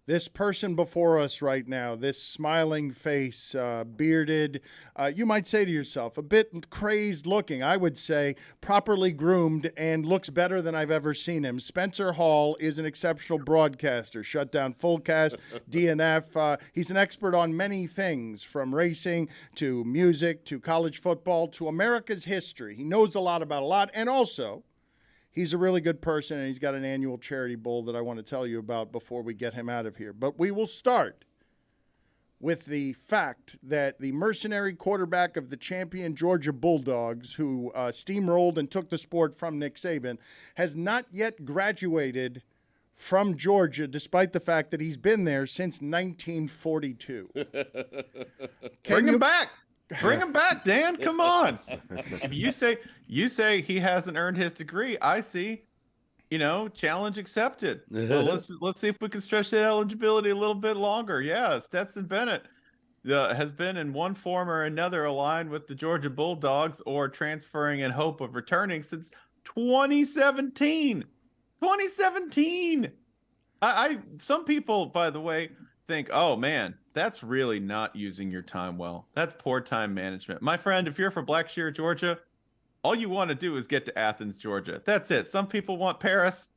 This person before us right now, this smiling face, bearded, you might say to yourself, a bit crazed looking, I would say, properly groomed, and looks better than I've ever seen him. Spencer Hall is an exceptional broadcaster, shut down Fullcast, DNF. He's an expert on many things, from racing to music to college football to America's history. He knows a lot about a lot, and also, he's a really good person, and he's got an annual charity bowl that I want to tell you about before we get him out of here. But we will start with the fact that the mercenary quarterback of the champion Georgia Bulldogs, who steamrolled and took the sport from Nick Saban, has not yet graduated from Georgia, despite the fact that he's been there since 1942. Bring him back. Bring him back, Dan. Come on. If you say he hasn't earned his degree, I see, challenge accepted. Well, let's see if we can stretch that eligibility a little bit longer. Yeah, Stetson Bennett has been in one form or another aligned with the Georgia Bulldogs or transferring in hope of returning since 2017. 2017. Some people, by the way, think, oh man, that's really not using your time well. That's poor time management. My friend, if you're from Blackshear, Georgia, all you want to do is get to Athens, Georgia. That's it. Some people want Paris.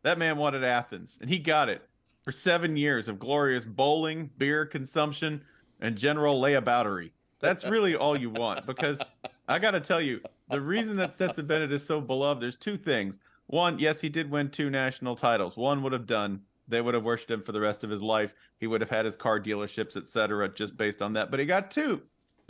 That man wanted Athens, and he got it for 7 years of glorious bowling, beer consumption, and general layaboutery. That's really all you want, because I got to tell you, the reason that Stetson Bennett is so beloved, there's two things. One, yes, he did win 2 national titles. One would have done. They would have worshipped him for the rest of his life. He would have had his car dealerships, etc., just based on that. But he got 2.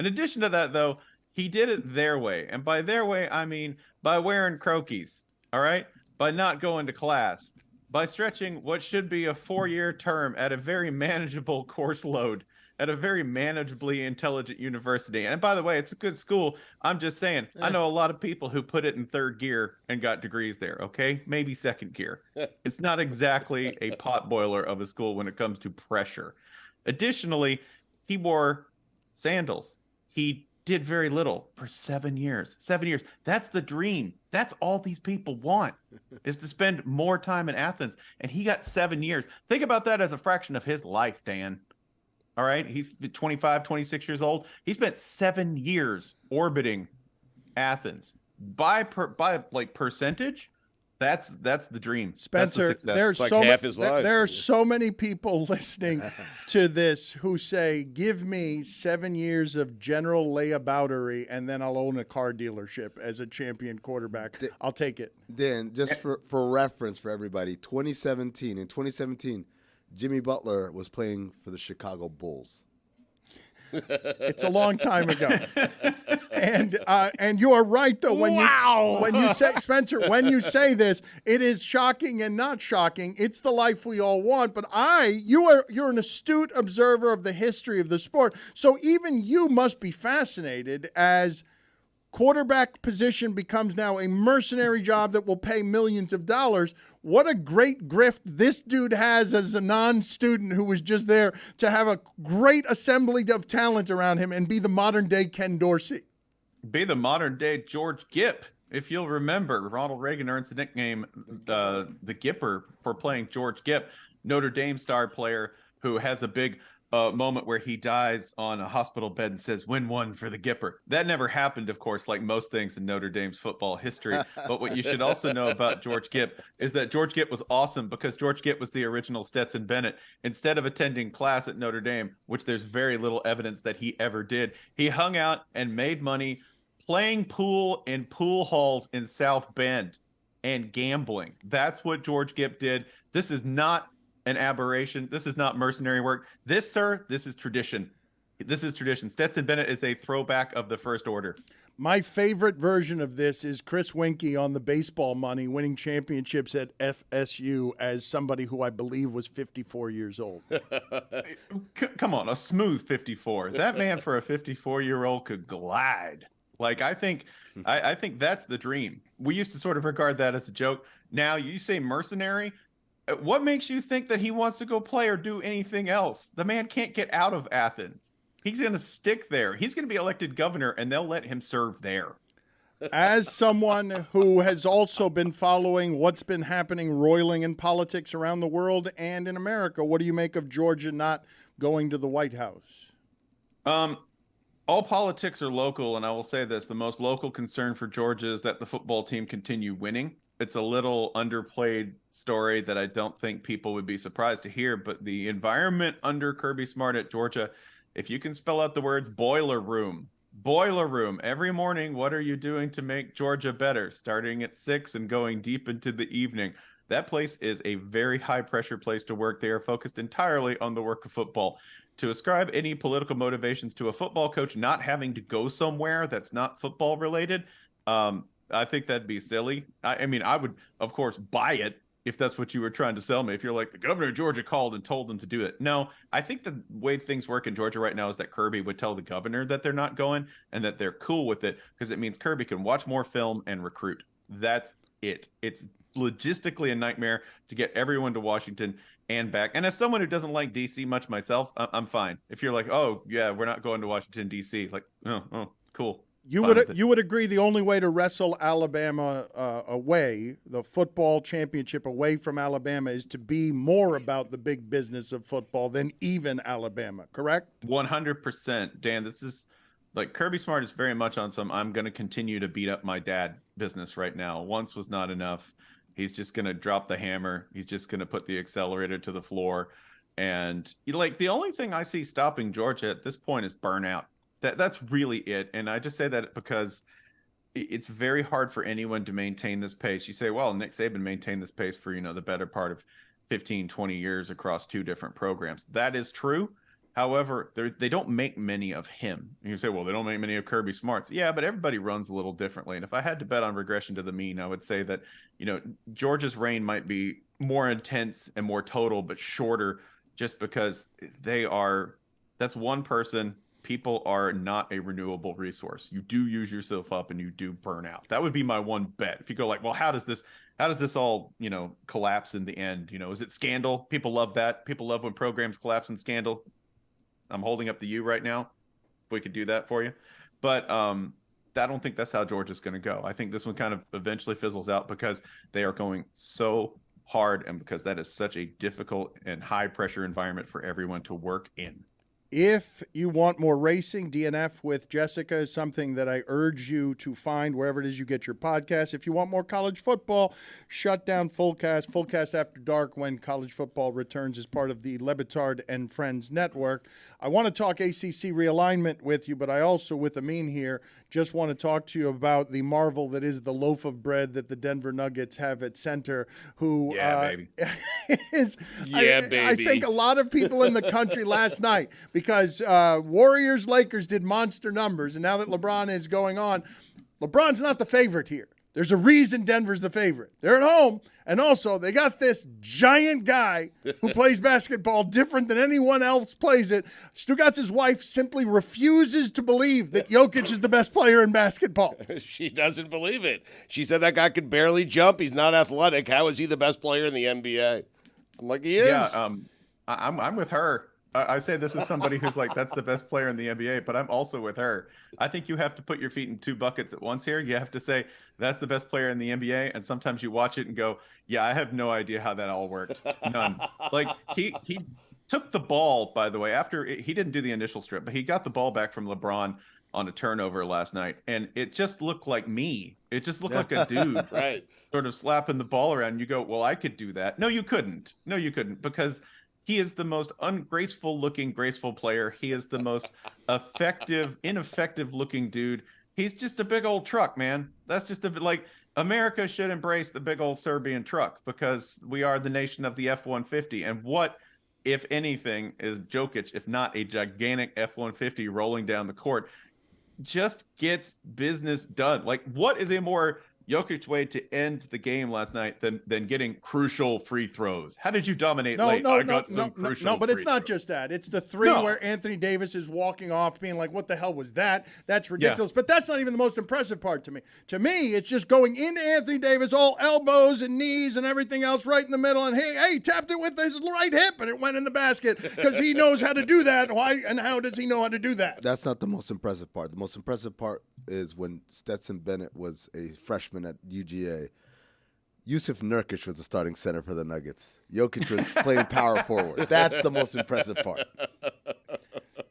In addition to that, though, he did it their way. And by their way, I mean by wearing Croakies, all right? By not going to class. By stretching what should be a 4-year term at a very manageable course load at a very manageably intelligent university. And by the way, it's a good school. I'm just saying, I know a lot of people who put it in 3rd gear and got degrees there, okay? Maybe 2nd gear. It's not exactly a potboiler of a school when it comes to pressure. Additionally, he wore sandals. He did very little for 7 years. 7 years. That's the dream. That's all these people want, is to spend more time in Athens. And he got 7 years. Think about that as a fraction of his life, Dan. All right, he's 25, 26 years old. He spent 7 years orbiting Athens. By percentage, that's the dream. Spencer, there's like so half his life. There are so many people listening to this who say, "Give me 7 years of general layaboutery, and then I'll own a car dealership as a champion quarterback. I'll take it." Dan, just for reference for everybody, 2017. In 2017. Jimmy Butler was playing for the Chicago Bulls. It's a long time ago. And you are right, though, when you say, Spencer, when you say this, it is shocking and not shocking. It's the life we all want. But you're an astute observer of the history of the sport. So even you must be fascinated as quarterback position becomes now a mercenary job that will pay millions of dollars. What a great grift this dude has as a non-student who was just there to have a great assembly of talent around him and be the modern-day Ken Dorsey. Be the modern-day George Gipp. If you'll remember, Ronald Reagan earns the nickname the Gipper for playing George Gipp, Notre Dame star player who has a big moment where he dies on a hospital bed and says, "Win one for the Gipper." That never happened, of course, like most things in Notre Dame's football history. But what you should also know about George Gipp is that George Gipp was awesome because George Gipp was the original Stetson Bennett. Instead of attending class at Notre Dame, which there's very little evidence that he ever did, he hung out and made money playing pool in pool halls in South Bend and gambling. That's what George Gipp did. This is not an aberration. This is not mercenary work. This, sir, this is tradition. This is tradition. Stetson Bennett is a throwback of the first order. My favorite version of this is Chris Winkie on the baseball money, winning championships at FSU as somebody who I believe was 54 years old. Come on, a smooth 54. That man for a 54-year-old could glide. Like, I think that's the dream. We used to sort of regard that as a joke. Now you say mercenary. What makes you think that he wants to go play or do anything else? The man can't get out of Athens. He's going to stick there. He's going to be elected governor, and they'll let him serve there. As someone who has also been following what's been happening roiling in politics around the world and in America, what do you make of Georgia not going to the White House? All politics are local, and I will say this: the most local concern for Georgia is that the football team continue winning. It's a little underplayed story that I don't think people would be surprised to hear, but the environment under Kirby Smart at Georgia, if you can spell out the words boiler room every morning, what are you doing to make Georgia better? Starting at 6 and going deep into the evening. That place is a very high pressure place to work. They are focused entirely on the work of football. To ascribe any political motivations to a football coach not having to go somewhere that's not football related, I think that'd be silly. I mean, I would, of course, buy it if that's what you were trying to sell me. If you're like, the governor of Georgia called and told them to do it. No, I think the way things work in Georgia right now is that Kirby would tell the governor that they're not going and that they're cool with it, because it means Kirby can watch more film and recruit. That's it. It's logistically a nightmare to get everyone to Washington and back. And as someone who doesn't like DC much myself, I'm fine. If you're like, oh yeah, we're not going to Washington DC, like, oh, cool. You would agree the only way to wrestle Alabama away, the football championship away from Alabama, is to be more about the big business of football than even Alabama, correct? 100%, Dan. This is like Kirby Smart is very much on some I'm going to continue to beat up my dad business right now. Once was not enough. He's just going to drop the hammer. He's just going to put the accelerator to the floor. And like the only thing I see stopping Georgia at this point is burnout. That's really it. And I just say that because it's very hard for anyone to maintain this pace. You say, well, Nick Saban maintained this pace for, the better part of 15, 20 years across 2 different programs. That is true. However, they don't make many of him. And you say, well, they don't make many of Kirby Smarts. Yeah, but everybody runs a little differently. And if I had to bet on regression to the mean, I would say that, Georgia's reign might be more intense and more total, but shorter, just because that's one person. People are not a renewable resource. You do use yourself up and you do burn out. That would be my one bet. If you go like, well, how does this all, collapse in the end? Is it scandal? People love that. People love when programs collapse in scandal. I'm holding up the U right now. If we could do that for you. But I don't think that's how Georgia's going to go. I think this one kind of eventually fizzles out because they are going so hard and because that is such a difficult and high pressure environment for everyone to work in. If you want more racing, DNF with Jessica is something that I urge you to find wherever it is you get your podcast. If you want more college football, shut down Fullcast After Dark when college football returns as part of the Le Batard and Friends Network. I want to talk ACC realignment with you, but I also, with Amin here, just want to talk to you about the marvel that is the loaf of bread that the Denver Nuggets have at center, who baby. is, baby. I think a lot of people in the country last night, because Warriors-Lakers did monster numbers, and now that LeBron is going on, LeBron's not the favorite here. There's a reason Denver's the favorite. They're at home, and also they got this giant guy who plays basketball different than anyone else plays it. Stugotz's wife simply refuses to believe that Jokic is the best player in basketball. She doesn't believe it. She said that guy could barely jump. He's not athletic. How is he the best player in the NBA? I'm like, he is. Yeah, I'm with her. I say this as somebody who's like, that's the best player in the NBA, but I'm also with her. I think you have to put your feet in 2 buckets at once here. You have to say, that's the best player in the NBA. And sometimes you watch it and go, yeah, I have no idea how that all worked. None. Like he took the ball, by the way, after he didn't do the initial strip, but he got the ball back from LeBron on a turnover last night. And it just looked like me. It just looked like a dude right, sort of slapping the ball around. And you go, well, I could do that. No, you couldn't. Because he is the most ungraceful looking, graceful player. He is the most ineffective looking dude. He's just a big old truck, man. That's just like America should embrace the big old Serbian truck because we are the nation of the F-150. And what, if anything, is Jokic, if not a gigantic F-150 rolling down the court, just gets business done. Like, what is a more Jokic way to end the game last night than getting crucial free throws? How did you dominate late? I got some crucial No, but it's not throws. just that. It's the three where Anthony Davis is walking off being like, what the hell was that? That's ridiculous. But that's not even the most impressive part to me. To me, it's just going into Anthony Davis, all elbows and knees and everything else right in the middle. And hey, tapped it with his right hip and it went in the basket because he knows how to do that. Why and how does he know how to do that? That's not the most impressive part. The most impressive part is when Stetson Bennett was a freshman at UGA. Yusuf Nurkic was the starting center for the Nuggets. Jokic was playing power forward. That's the most impressive part.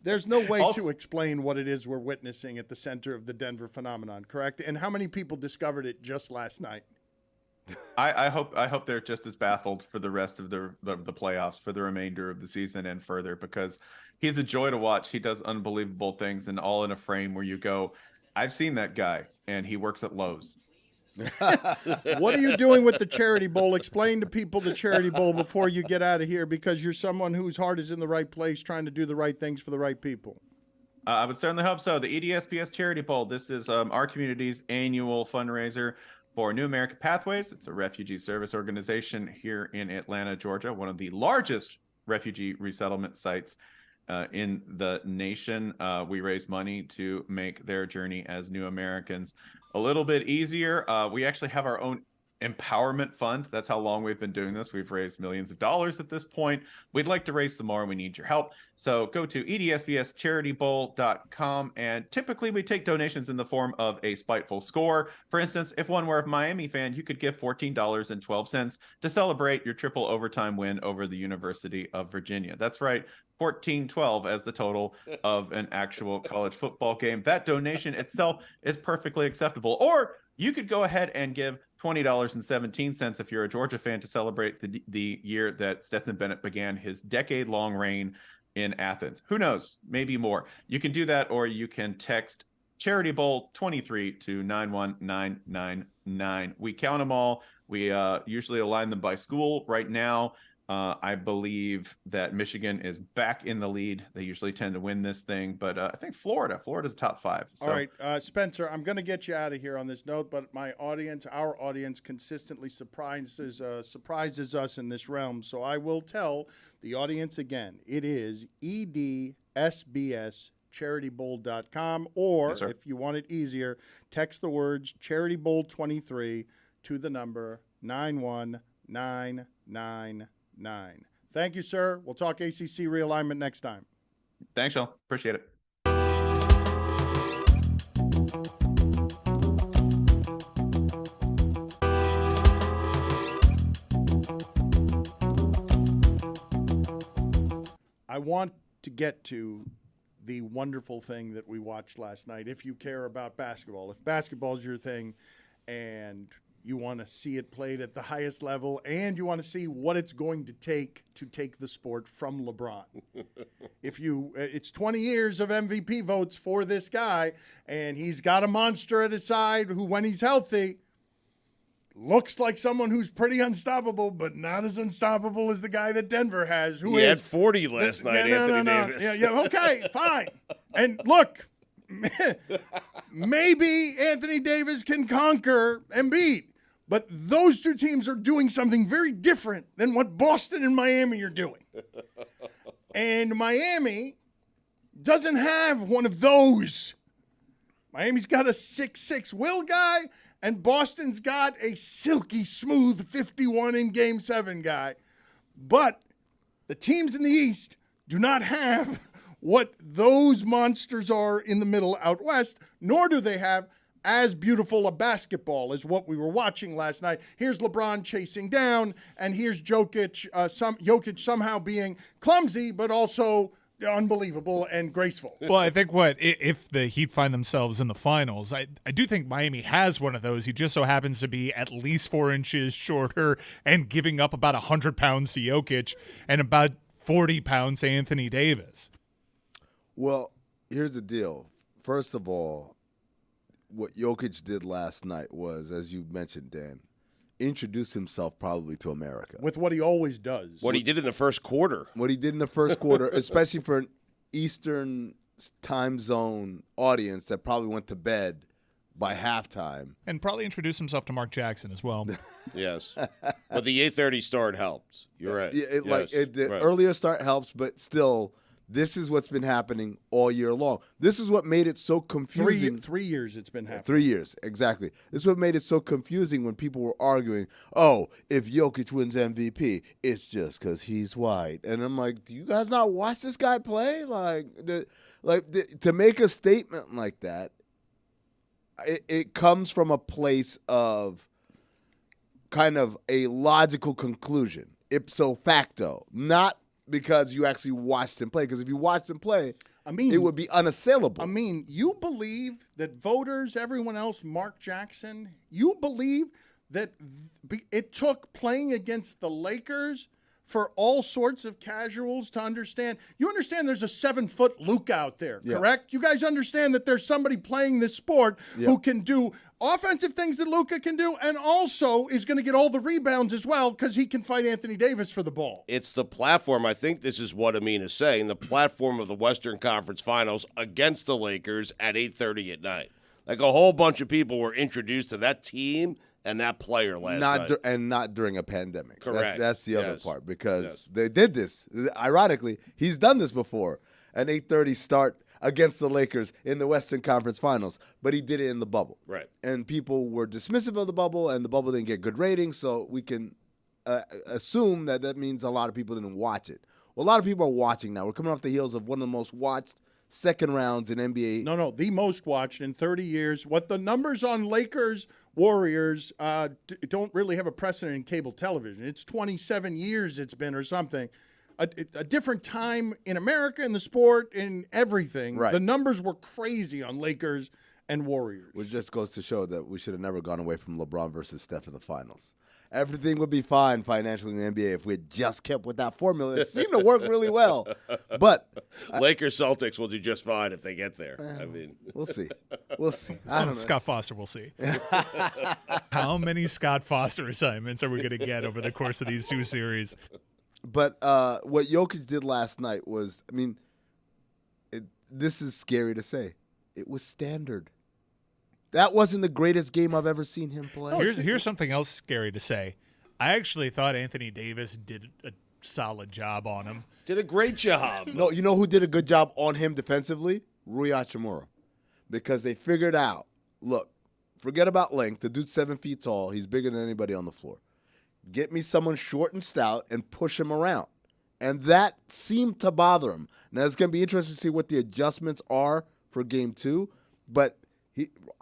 There's no way to explain what it is we're witnessing at the center of the Denver phenomenon, correct? And how many people discovered it just last night? I hope they're just as baffled for the rest of the playoffs, for the remainder of the season and further, because he's a joy to watch. He does unbelievable things, and all in a frame where you go, I've seen that guy, and he works at Lowe's. What are you doing with the Charity Bowl? Explain to people the Charity Bowl before you get out of here, because you're someone whose heart is in the right place, trying to do the right things for the right people. I would certainly hope so. The EDSPS Charity Bowl. This is our community's annual fundraiser for New American Pathways. It's a refugee service organization here in Atlanta, Georgia, one of the largest refugee resettlement sites in the nation. We raise money to make their journey as new Americans a little bit easier. We actually have our own empowerment fund. That's how long we've been doing this. We've raised millions of dollars at this point. We'd like to raise some more. We need your help. So go to edsbscharitybowl.com, and typically we take donations in the form of a spiteful score. For instance, if one were a Miami fan, you could give $14.12 to celebrate your triple overtime win over the University of Virginia. That's right, 14-12 as the total of an actual college football game. That donation itself is perfectly acceptable. Or you could go ahead and give $20.17 if you're a Georgia fan to celebrate the year that Stetson Bennett began his decade-long reign in Athens. Who knows? Maybe more. You can do that, or you can text Charity Bowl 23 to 91999. We count them all. We usually align them by school. Right now, I believe that Michigan is back in the lead. They usually tend to win this thing, but I think Florida's top 5. So. All right, Spencer, I'm going to get you out of here on this note, but our audience consistently surprises us in this realm. So I will tell the audience again, it is edsbscharitybowl.com, or yes, if you want it easier, text the words Charity Bowl 23 to the number 91999. Thank you, sir. We'll talk ACC realignment next time. Thanks, Sean. Appreciate it. I want to get to the wonderful thing that we watched last night. If you care about basketball, if basketball is your thing and you want to see it played at the highest level, and you want to see what it's going to take the sport from LeBron. It's 20 years of MVP votes for this guy, and he's got a monster at his side who, when he's healthy, looks like someone who's pretty unstoppable, but not as unstoppable as the guy that Denver has. He had 40 last night, Anthony Davis. Yeah, okay, fine. And look, maybe Anthony Davis can conquer Embiid. But those two teams are doing something very different than what Boston and Miami are doing. And Miami doesn't have one of those. Miami's got a 6'6" Will guy, and Boston's got a silky smooth 51 in Game 7 guy. But the teams in the East do not have what those monsters are in the middle out west, nor do they have as beautiful a basketball as what we were watching last night. Here's LeBron chasing down, and here's Jokic somehow being clumsy, but also unbelievable and graceful. Well, I think if the Heat find themselves in the finals, I do think Miami has one of those. He just so happens to be at least 4 inches shorter and giving up about 100 pounds to Jokic and about 40 pounds to Anthony Davis. Well, here's the deal. First of all, what Jokic did last night was, as you mentioned, Dan, introduce himself probably to America. With what he always does. What he did in the first quarter. What he did in the first quarter, especially for an Eastern time zone audience that probably went to bed by halftime. And probably introduce himself to Mark Jackson as well. Yes. But the 8:30 start helped. You're right. The Right. earlier start helps, but still, this is what's been happening all year long. This is what made it so confusing. 3 years it's been happening. 3 years, exactly. This is what made it so confusing when people were arguing, oh, if Jokic wins MVP, it's just because he's white. And I'm like, do you guys not watch this guy play? To make a statement like that, it comes from a place of kind of a logical conclusion, ipso facto, not because you actually watched him play. Because if you watched him play, it would be unassailable. I mean, you believe that voters, everyone else, Mark Jackson, you believe that it took playing against the Lakers for all sorts of casuals to understand. You understand there's a 7-foot Luke out there, correct? You guys understand that there's somebody playing this sport who can do offensive things that Luka can do, and also is going to get all the rebounds as well because he can fight Anthony Davis for the ball. It's the platform. I think this is what Amin is saying. The platform of the Western Conference Finals against the Lakers at 8:30 at night. Like a whole bunch of people were introduced to that team and that player last night. Not during a pandemic. Correct. That's the other part, because they did this. Ironically, he's done this before. An 8:30 start against the Lakers in the Western Conference Finals, but he did it in the bubble. Right. And people were dismissive of the bubble, and the bubble didn't get good ratings, so we can assume that means a lot of people didn't watch it. Well, a lot of people are watching now. We're coming off the heels of one of the most watched second rounds in NBA. No, the most watched in 30 years. What the numbers on Lakers Warriors don't really have a precedent in cable television. It's 27 years it's been or something. A different time in America, in the sport, in everything. Right. The numbers were crazy on Lakers and Warriors. Which just goes to show that we should have never gone away from LeBron versus Steph in the finals. Everything would be fine financially in the NBA if we had just kept with that formula. It seemed to work really well. But Lakers Celtics will do just fine if they get there. I mean, we'll see. We'll see. I don't know. Scott Foster, we'll see. How many Scott Foster assignments are we going to get over the course of these two series? But what Jokic did last night was, this is scary to say, it was standard. That wasn't the greatest game I've ever seen him play. Here's something else scary to say. I actually thought Anthony Davis did a solid job on him. did a great job. No, you know who did a good job on him defensively? Rui Hachimura. Because they figured out, look, forget about length. The dude's 7 feet tall. He's bigger than anybody on the floor. Get me someone short and stout and push him around. And that seemed to bother him. Now, it's going to be interesting to see what the adjustments are for game 2. But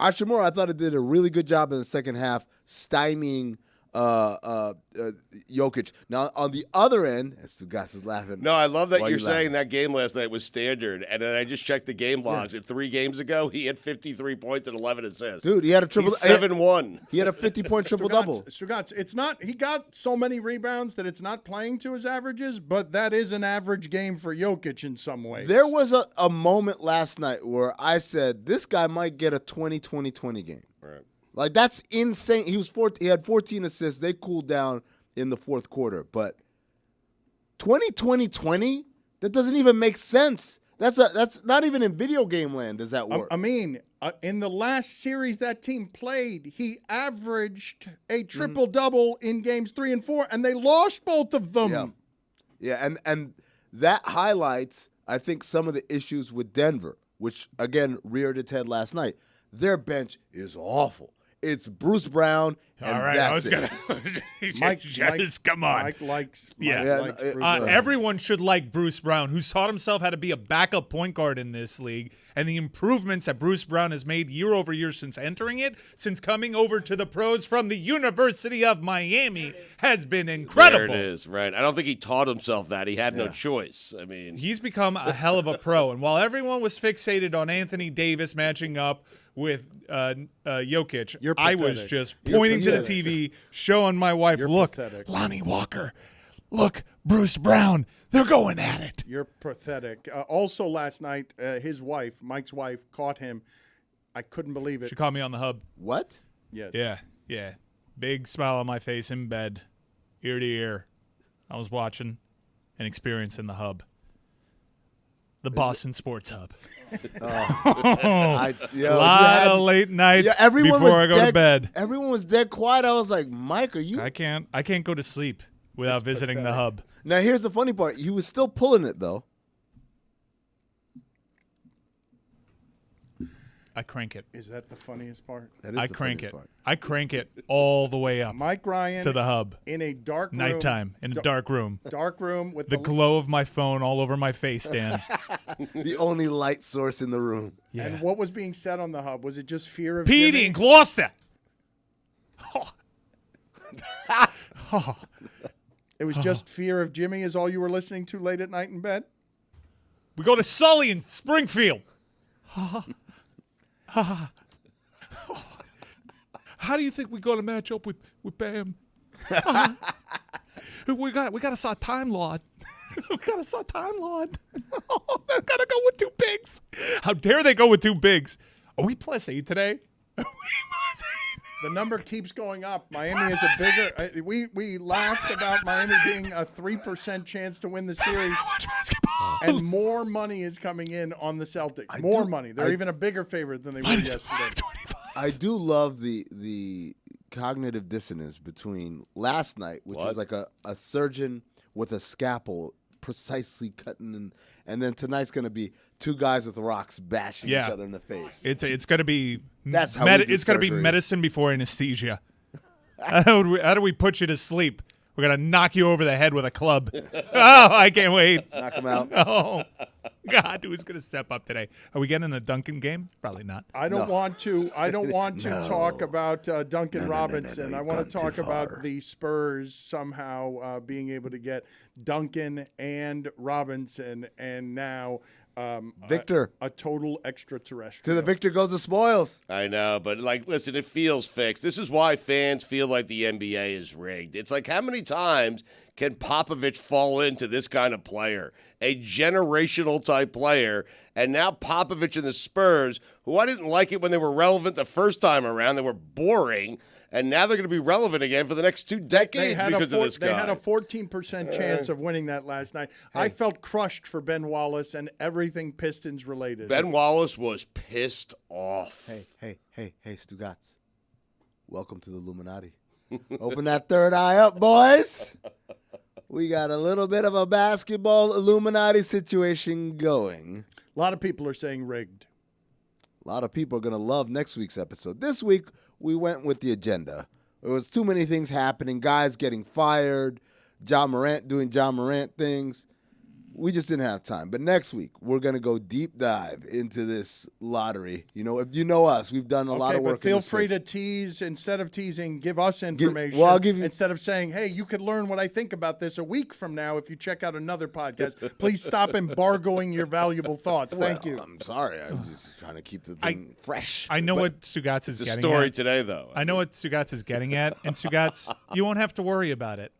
Hachimura, I thought, it did a really good job in the second half stymieing Jokic. Now, on the other end, Stugotz is laughing. No, I love that Why you're you saying laughing? that game last night was standard. And then I just checked the game logs. And 3 games ago, he had 53 points and 11 assists. Dude, he had a triple. He's 7-1. He had a 50-point triple-double. Stugotz, it's not. He got so many rebounds that it's not playing to his averages, but that is an average game for Jokic in some ways. There was a moment last night where I said, this guy might get a 20-20-20 game. Right. Like, that's insane. He had 14 assists. They cooled down in the fourth quarter. But 20-20-20? That doesn't even make sense. That's not even in video game land does that work. In the last series that team played, he averaged a triple-double in games 3 and 4, and they lost both of them. Yeah, and that highlights, I think, some of the issues with Denver, which, again, reared its head last night. Their bench is awful. It's Bruce Brown, and All right, that's I was it. gonna. Come on. Mike likes Yeah. Bruce Brown. Everyone should like Bruce Brown, who's taught himself how to be a backup point guard in this league, and the improvements that Bruce Brown has made year over year since entering it, since coming over to the pros from the University of Miami, has been incredible. There it is, right. I don't think he taught himself that. He had no choice. I mean, He's become a hell of a pro, and while everyone was fixated on Anthony Davis matching up with Jokic, I was pathetic. just pointing to the TV, showing my wife, look, pathetic. Lonnie Walker, look, Bruce Brown, they're going at it. You're pathetic. Also last night, his wife, Mike's wife, caught him. I couldn't believe it. She caught me on the hub. What? Yes. Yeah. Big smile on my face in bed, ear to ear. I was watching and experiencing the hub. The Boston Sports Hub. A lot of late nights before I go to bed. Everyone was dead quiet. I was like, Mike, are you? I can't go to sleep without visiting the Hub. Now, here's the funny part. He was still pulling it, though. I crank it. Is that the funniest part? That is I the crank funniest it. part. I crank it all the way up Mike Ryan to the Hub. in a dark room. Nighttime in a dark room. Dark room with The glow of my phone all over my face, Dan. The only light source in the room. Yeah. And what was being said on the Hub? Was it just fear of Petey Jimmy? in Gloucester. Oh. It was just fear of Jimmy is all you were listening to late at night in bed? We go to Sully in Springfield. How do you think we're going to match up with Bam? we got to saw Time Lord. We got to saw Time Lord. They're going to go with two bigs. How dare they go with two bigs? Are we +8 today? Are we +8? The number keeps going up. Miami is a bigger. We laughed about Miami being a 3% chance to win the series, Watch basketball. and more money is coming in on the Celtics. More money. They're even a bigger favorite than they were yesterday. I do love the cognitive dissonance between last night, which was like a surgeon with a scalpel precisely cutting, and then tonight's going to be two guys with rocks bashing each other in the face. It's going to be That's how we do it's going to be surgery. medicine before anesthesia. How do we put you to sleep? We're going to knock you over the head with a club. Oh, I can't wait. Knock him out. Oh, God, who's going to step up today? Are we getting a Duncan game? Probably not. I don't want to talk about Duncan Robinson. I want to talk about the Spurs somehow being able to get Duncan and Robinson, and now Victor. a total extraterrestrial. To the victor goes the spoils. I know, but listen, it feels fixed. This is why fans feel like the NBA is rigged. It's like, how many times can Popovich fall into this kind of player? A generational type player. And now Popovich and the Spurs, who I didn't like it when they were relevant the first time around, they were boring. And now they're going to be relevant again for the next 2 decades because of this guy. They had a 14% chance of winning that last night. I felt crushed for Ben Wallace and everything Pistons related. Ben Wallace was pissed off. Hey, Stugotz. Welcome to the Illuminati. Open that third eye up, boys. We got a little bit of a basketball Illuminati situation going. A lot of people are saying rigged. A lot of people are going to love next week's episode. This week, we went with the agenda. There was too many things happening. Guys getting fired. John Morant doing John Morant things. We just didn't have time. But next week, we're going to go deep dive into this lottery. You know, if you know us, we've done a lot of work. But feel in this free space. to tease. Instead of teasing, give us information. I'll give you. Instead of saying, hey, you could learn what I think about this a week from now if you check out another podcast. Please stop embargoing your valuable thoughts. Thank you. I'm sorry. I'm just trying to keep the thing fresh. I know what Stugotz is The getting story at. today, though. I know what Stugotz is getting at. And Stugotz, you won't have to worry about it.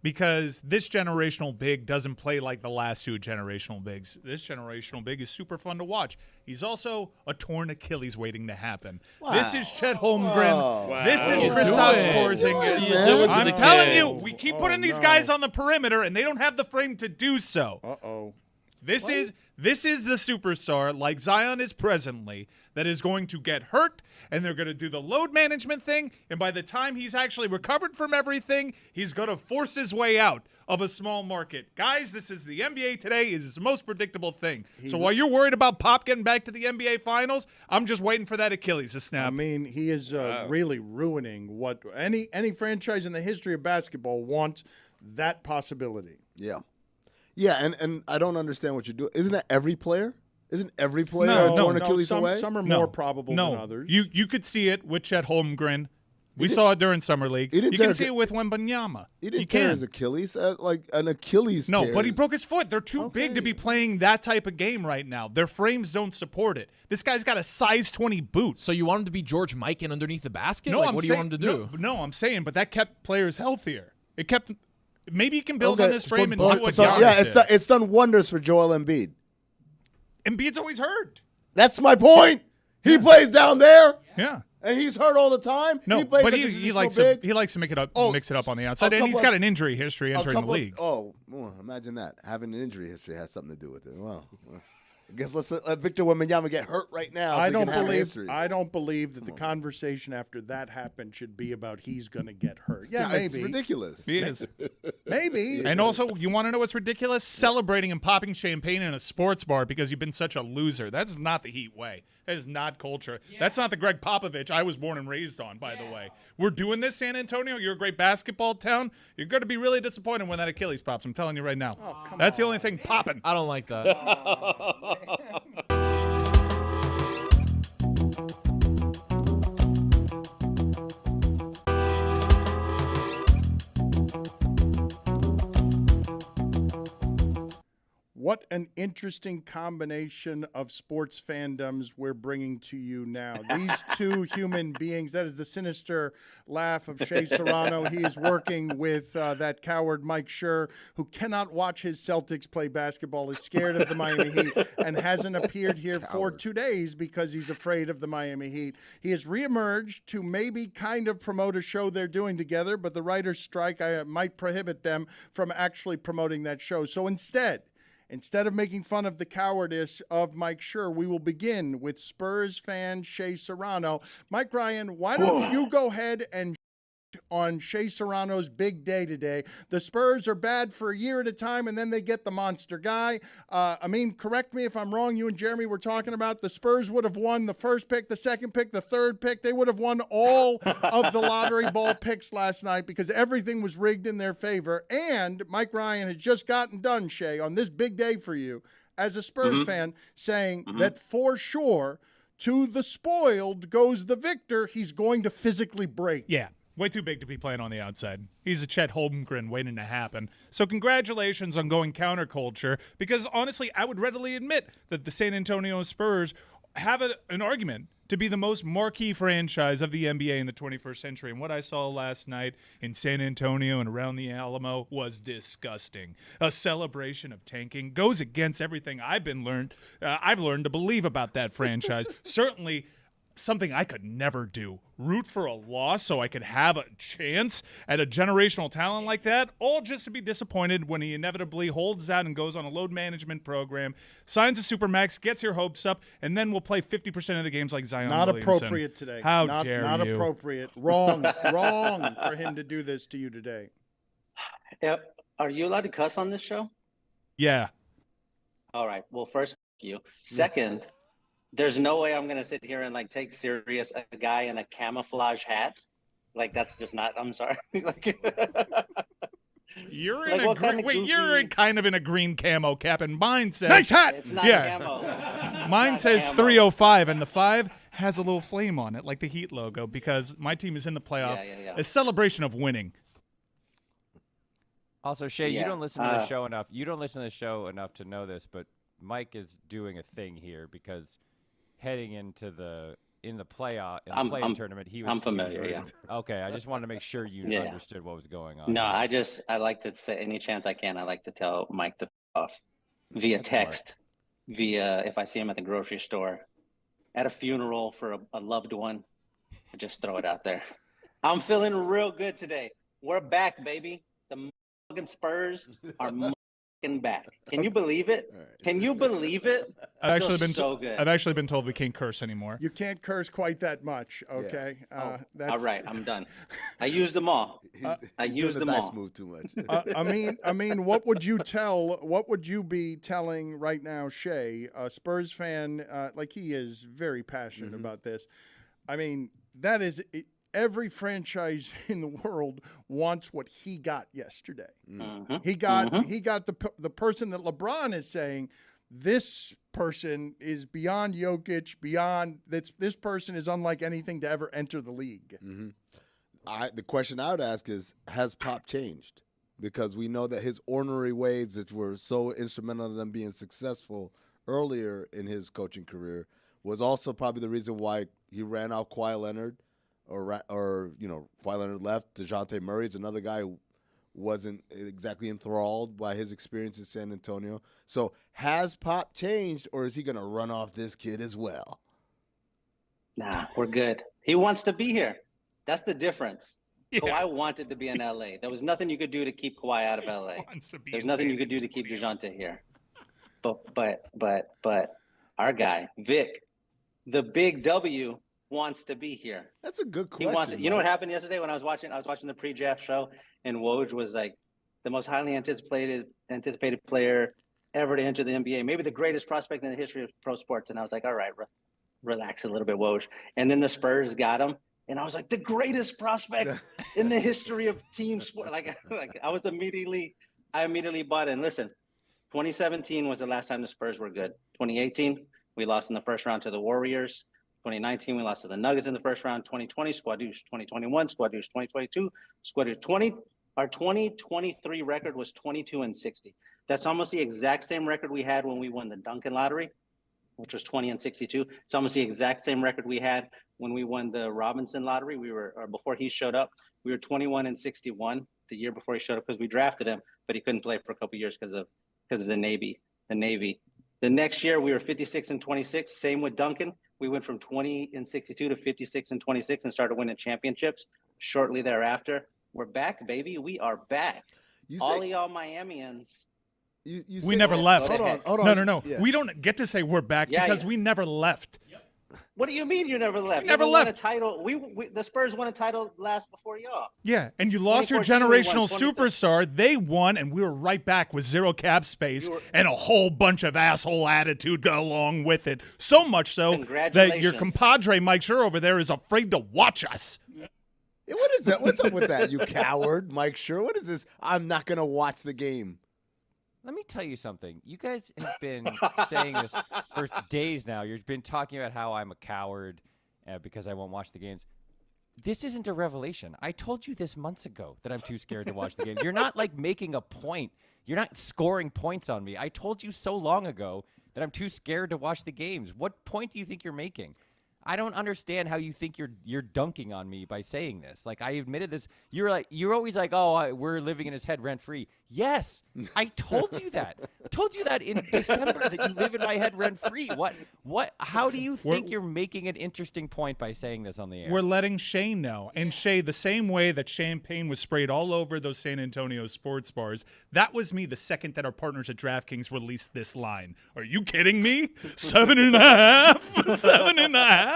Because this generational big doesn't play like the last two generational bigs. This generational big is super fun to watch. He's also a torn Achilles waiting to happen. Wow. This is Chet Holmgren. Wow. This is Kristaps Porzingis. I'm telling you, we keep putting these guys on the perimeter, and they don't have the frame to do so. Uh-oh. This is the superstar, like Zion is presently, that is going to get hurt, and they're going to do the load management thing, and by the time he's actually recovered from everything, he's going to force his way out of a small market. Guys, this is the NBA today. It is the most predictable thing. So while you're worried about Pop getting back to the NBA Finals, I'm just waiting for that Achilles to snap. I mean, he is really ruining what any franchise in the history of basketball wants that possibility. Yeah. Yeah, and I don't understand what you're doing. Isn't that every player? Isn't every player a torn Achilles away? Some are more probable than others. You could see it with Chet Holmgren. We saw it during Summer League. You can see it with Wembanyama. He didn't tear his Achilles, like an Achilles No, tear. but he broke his foot. They're too big to be playing that type of game right now. Their frames don't support it. This guy's got a size 20 boot. So you want him to be George Mikan underneath the basket? No, what do you want him to do? No, I'm saying, but that kept players healthier. It kept. Maybe you can build on this frame and do but, what so, Giannis yeah, did. it's done wonders for Joel Embiid. Embiid's always hurt. That's my point. He plays down there, Yeah. and he's hurt all the time. No, he plays but like a he likes big. to mix it up on the a outside, and he's couple got an injury history entering the league. Well, imagine that. Having an injury history has something to do with it. Well, I guess let's let Victor Wembanyama get hurt right now. I so he don't can have believe. history. I don't believe that the conversation after that happened should be about he's going to get hurt. Yeah, It's maybe. ridiculous. He is. Maybe. And also, you want to know what's ridiculous? Celebrating and popping champagne in a sports bar because you've been such a loser. That's not the Heat way. That is not culture. That's not the Greg Popovich I was born and raised on, by the way. We're doing this, San Antonio. You're a great basketball town. You're going to be really disappointed when that Achilles pops. I'm telling you right now. That's the only thing popping. I don't like that. What an interesting combination of sports fandoms we're bringing to you now. These two human beings, that is the sinister laugh of Shea Serrano. He is working with that coward Mike Schur, who cannot watch his Celtics play basketball, is scared of the Miami Heat, and hasn't appeared here for 2 days because he's afraid of the Miami Heat. He has reemerged to maybe kind of promote a show they're doing together, but the writer's strike might prohibit them from actually promoting that show. So instead of making fun of the cowardice of Mike Schur, we will begin with Spurs fan Shea Serrano. Mike Ryan, why don't you go ahead and on Shea Serrano's big day today? The Spurs are bad for a year at a time, and then they get the monster guy. Correct me if I'm wrong. You and Jeremy were talking about the Spurs would have won the first pick, the second pick, the third pick. They would have won all of the lottery ball picks last night because everything was rigged in their favor. And Mike Ryan has just gotten done, Shea, on this big day for you as a Spurs fan, saying that for sure, to the spoiled goes the victor. He's going to physically break. Yeah. Way too big to be playing on the outside. He's a Chet Holmgren waiting to happen. So congratulations on going counterculture, because honestly, I would readily admit that the San Antonio Spurs have an argument to be the most marquee franchise of the NBA in the 21st century. And what I saw last night in San Antonio and around the Alamo was disgusting. A celebration of tanking goes against everything I've learned to believe about that franchise. Certainly something I could never do. Root for a loss so I could have a chance at a generational talent like that, all just to be disappointed when he inevitably holds out and goes on a load management program, signs a supermax, gets your hopes up, and then will play 50% of the games like Zion Not Williamson. appropriate today. How not, dare not you? appropriate. Wrong for him to do this to you today. Are you allowed to cuss on this show? Yeah. All right. Well, first, thank you. Second, there's no way I'm going to sit here and take serious a guy in a camouflage hat. That's just not, I'm sorry. You're in kind of in a green camo cap, and mine says nice hat. It's not camo. Mine says 305, and the 5 has a little flame on it, like the Heat logo, because my team is in the playoff. Yeah. A celebration of winning. Also, Shea, you Yeah. don't listen to the show enough. You don't listen to the show enough to know this, but Mike is doing a thing here because heading into the play-in tournament, I'm familiar. Yeah. Okay, I just wanted to make sure you Yeah. understood what was going on. No, I like to say any chance I can. I like to tell Mike to f off via That's text, if I see him at the grocery store, at a funeral for a loved one. I just throw it out there. I'm feeling real good today. We're back, baby. The fucking Spurs are back. Can you believe it? Can you believe it? I've actually been told we can't curse anymore. You can't curse quite that much, okay? All right, I'm done. I used them all. I used them all. Move too much. What would you be telling right now, Shea, a Spurs fan, he is very passionate about this. That is every franchise in the world wants what he got yesterday. He got the person that LeBron is saying, this person is beyond Jokic, beyond this person is unlike anything to ever enter the league. The question I would ask is, has Pop changed? Because we know that his ornery ways that were so instrumental in them being successful earlier in his coaching career was also probably the reason why he ran out Kawhi Leonard, or Kawhi Leonard left. DeJounte Murray's another guy who wasn't exactly enthralled by his experience in San Antonio. So has Pop changed, or is he going to run off this kid as well? Nah, we're good. He wants to be here. That's the difference. Yeah. Kawhi wanted to be in LA. There was nothing you could do to keep Kawhi out of LA. There's nothing you could do to keep DeJounte here. But our guy Vic, the big W, wants to be here. That's a good He question. wants it. You know what happened yesterday when I was watching the pre-draft show, and Woj was like the most highly anticipated player ever to enter the NBA, maybe the greatest prospect in the history of pro sports. And I was like, all right, relax a little bit, Woj. And then the Spurs got him, and I was like, the greatest prospect in the history of team sport. Like I immediately bought in. Listen, 2017 was the last time the Spurs were good. 2018, we lost in the first round to the Warriors. 2019, we lost to the Nuggets in the first round. 2020, Squadouche. 2021, Squadouche. 2022, Squadouche. 20. Our 2023 record was 22-60. That's almost the exact same record we had when we won the Duncan lottery, which was 20-62. It's almost the exact same record we had when we won the Robinson lottery. Before he showed up, we were 21-61 the year before he showed up because we drafted him, but he couldn't play for a couple of years because of the Navy. The next year we were 56-26. Same with Duncan. We went from 20-62 to 56-26 and started winning championships shortly thereafter. We're back, baby. We are back. All of y'all Miamians. We never left. Hold on. No. Yeah. We don't get to say we're back because we never left. What do you mean you never left? We never won left. a title. The Spurs won a title last before y'all. Yeah, and you lost your 2014, we generational won superstar. They won, and we were right back with zero cap space and a whole bunch of asshole attitude go along with it. So much so that your Congratulations. compadre Mike Schur over there is afraid to watch us. Yeah, what is that? What's up with that, you coward, Mike Schur? What is this? I'm not going to watch the game. Let me tell you something. You guys have been saying this for days now. You've been talking about how I'm a coward because I won't watch the games. This isn't a revelation. I told you this months ago that I'm too scared to watch the game. You're not like making a point. You're not scoring points on me. I told you so long ago that I'm too scared to watch the games. What point do you think you're making? I don't understand how you think you're dunking on me by saying this. Like, I admitted this. You're always like, oh, we're living in his head rent free. Yes, I told you that. I told you that in December that you live in my head rent free. What? How do you think you're making an interesting point by saying this on the air? We're letting Shea know. And Shea, the same way that champagne was sprayed all over those San Antonio sports bars, that was me the second that our partners at DraftKings released this line. Are you kidding me? 7.5? 7.5?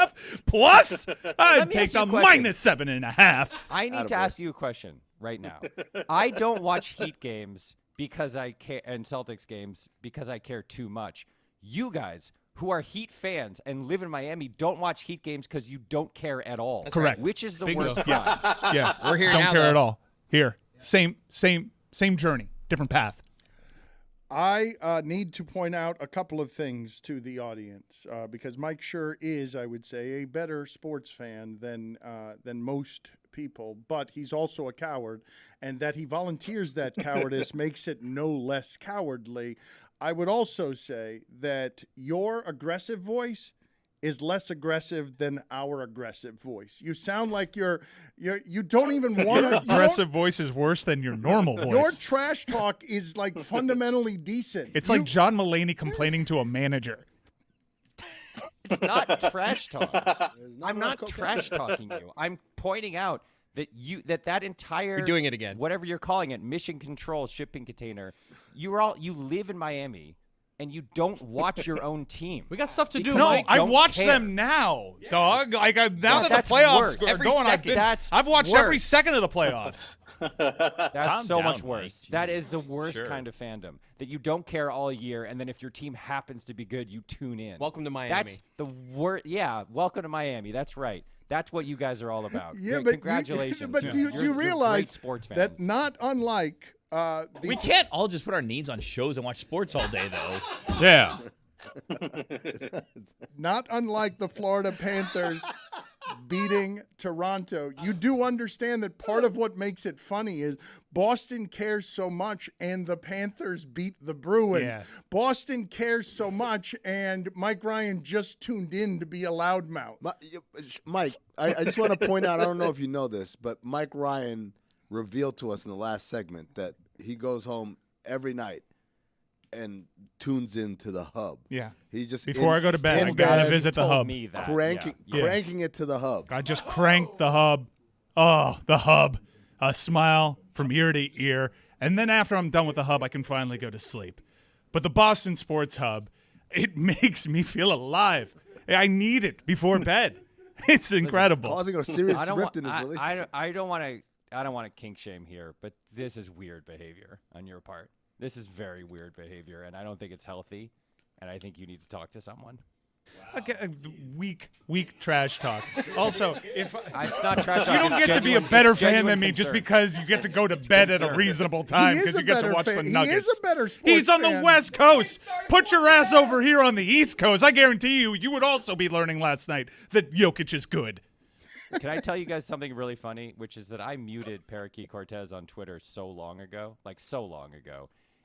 Plus, I'd take the minus 7.5. I need to ask you a question right now. I don't watch Heat games because I care, and Celtics games because I care too much. You guys who are Heat fans and live in Miami don't watch Heat games because you don't care at all. That's correct. Which is the Bingo. worst? Yes. Yeah. We're here don't now, care though. at all. Here. Same journey, different path. I need to point out a couple of things to the audience because Mike Schur is, I would say, a better sports fan than most people, but he's also a coward, and that he volunteers that cowardice makes it no less cowardly. I would also say that your aggressive voice is less aggressive than our aggressive voice. You sound like you don't even want to. Aggressive voice is worse than your normal voice. Your trash talk is like fundamentally decent. It's like John Mulaney complaining to a manager. It's not trash talk. I'm not trash talking you. I'm pointing out that that entire You're doing it again. Whatever you're calling it, mission control shipping container. You live in Miami and you don't watch your own team. We got stuff to do, No, Mike. I don't watch care. them now, dog. Like now that that's the playoffs worse. are Every going, second. I've watched That's every worse. second of the playoffs. That's Calm so down, much Mike. worse. That is the worst Sure. kind of fandom. That you don't care all year, and then if your team happens to be good, you tune in. Welcome to Miami. That's the worst. Yeah, welcome to Miami. That's right. That's what you guys are all about. Yeah, Great. but Congratulations. But do you You're realize great sports fans. that not unlike We can't all just put our names on shows and watch sports all day, though. Yeah. not unlike the Florida Panthers beating Toronto, you do understand that part of what makes it funny is Boston cares so much and the Panthers beat the Bruins. Yeah. Boston cares so much and Mike Ryan just tuned in to be a loudmouth. Mike, I just want to point out, I don't know if you know this, but Mike Ryan revealed to us in the last segment that he goes home every night and tunes into the hub. Yeah. He just Before I go to bed, I in gotta bed, visit the told hub. me that. cranking it to the hub. I just cranked the hub. Oh, the hub. A smile from ear to ear. And then after I'm done with the hub, I can finally go to sleep. but the Boston Sports Hub, it makes me feel alive. I need it before bed. It's incredible. Causing a serious rift in his relationship. I don't want to kink shame here, but this is weird behavior on your part. This is very weird behavior, and I don't think it's healthy. And I think you need to talk to someone. Wow. Okay, weak trash talk. Also, if it's not trash talk, you don't get to be a better fan than me just because you get to go to bed at a reasonable time because you get to watch the Nuggets. He is a better sports He's on the West Coast. Put your ass over here on the East Coast. I guarantee you would also be learning last night that Jokic is good. Can I tell you guys something really funny, which is that I muted Parakeet Cortez on Twitter so long ago.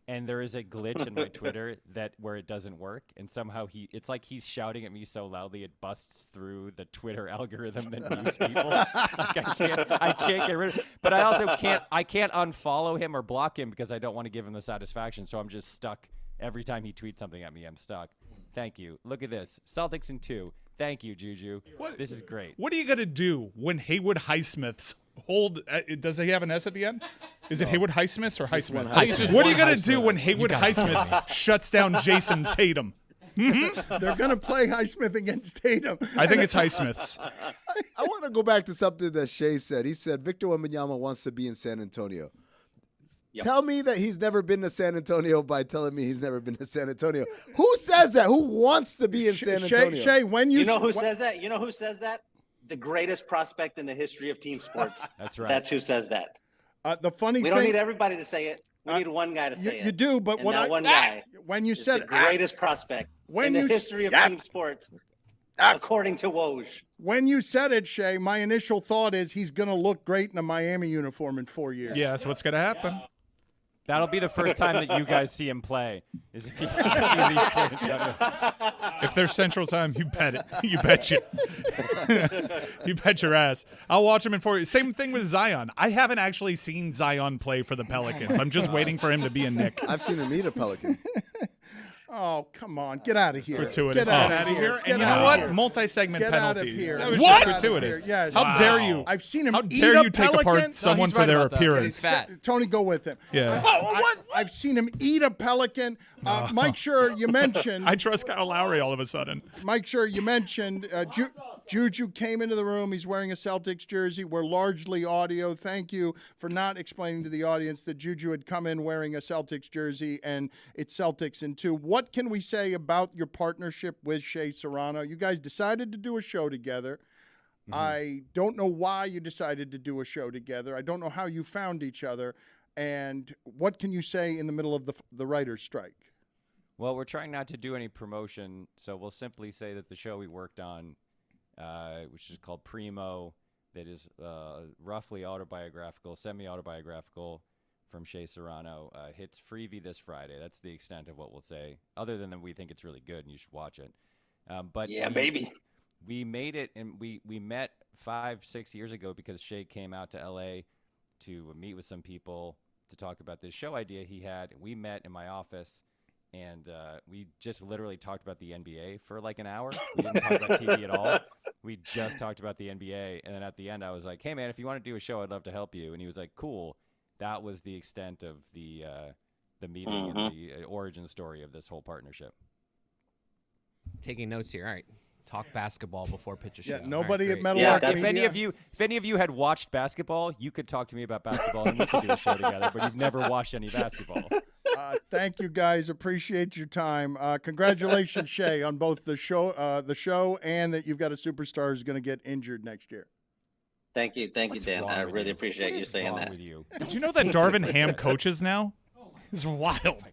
And there is a glitch in my Twitter where it doesn't work, and somehow it's like he's shouting at me so loudly it busts through the Twitter algorithm that mutes people. I can't get rid of it. But I also can't unfollow him or block him because I don't want to give him the satisfaction. So I'm just stuck. Every time he tweets something at me, I'm stuck. Thank you. Look at this. Celtics in 2. Thank you, Juju. This is great. What are you gonna do when Haywood Highsmith's hold? Does he have an S at the end? Is it Haywood Highsmiths or Highsmith? What are you gonna do when Haywood Highsmith shuts down Jason Tatum? They're gonna play Highsmith against Tatum. I think it's Highsmiths. I want to go back to something that Shea said. He said Victor Wembanyama wants to be in San Antonio. Yep. Tell me that he's never been to San Antonio by telling me he's never been to San Antonio. Who says that? Who wants to be in San Antonio? Shay, when you know who says that? You know who says that? The greatest prospect in the history of team sports. That's right. That's who says that. The funny thing, we don't need everybody to say it. We need one guy to say it. You do, but one guy. When you said the greatest prospect in the history of team sports, according to Woj. When you said it, Shay, my initial thought is he's going to look great in a Miami uniform in 4 years. Yeah, that's what's going to happen. That'll be the first time that you guys see him play. Is if he leaves San Antonio. If there's Central Time, you bet it. You bet you. You bet your ass. I'll watch him in 4 years. Same thing with Zion. I haven't actually seen Zion play for the Pelicans. I'm just waiting for him to be a Knick. I've seen him eat a Pelican. Oh, come on. Get out of here. Gratuitous. Get out of here. And you know what? Multi-segment penalty. Get out of here. That was What? just gratuitous. Yes. How dare you? I've seen him How eat dare a you take Pelican? apart someone for their appearance? Tony, go with him. Yeah. I've seen him eat a Pelican. Mike Schur, you mentioned. I trust Kyle Lowry all of a sudden. Mike Schur, you mentioned Juju came into the room. He's wearing a Celtics jersey. We're largely audio. Thank you for not explaining to the audience that Juju had come in wearing a Celtics jersey, and it's Celtics in 2. What can we say about your partnership with Shea Serrano? You guys decided to do a show together. Mm-hmm. I don't know why you decided to do a show together. I don't know how you found each other. And what can you say in the middle of the writer's strike? Well, we're trying not to do any promotion, so we'll simply say that the show we worked on, which is called Primo, that is roughly autobiographical, semi-autobiographical from Shea Serrano, hits Freevee this Friday. That's the extent of what we'll say, other than that we think it's really good and you should watch it. But yeah, baby. We made it, and we met 5-6 years ago because Shea came out to L.A. to meet with some people to talk about this show idea he had. We met in my office, and we just literally talked about the NBA for like an hour. We didn't talk about TV at all. We just talked about the NBA, and then at the end I was like, hey, man, if you want to do a show, I'd love to help you. And he was like, cool. That was the extent of the meeting and the origin story of this whole partnership. Taking notes here. All right. Talk basketball before pitch a show. Yeah, nobody right, at Metal Arc. If any of you had watched basketball, you could talk to me about basketball and we could do a show together, but you've never watched any basketball. Thank you, guys. Appreciate your time. Congratulations, Shea, on both the show and that you've got a superstar who's going to get injured next year. Thank you, Dan. I really appreciate you saying that. Did you know that Darvin Ham coaches now? It's wild.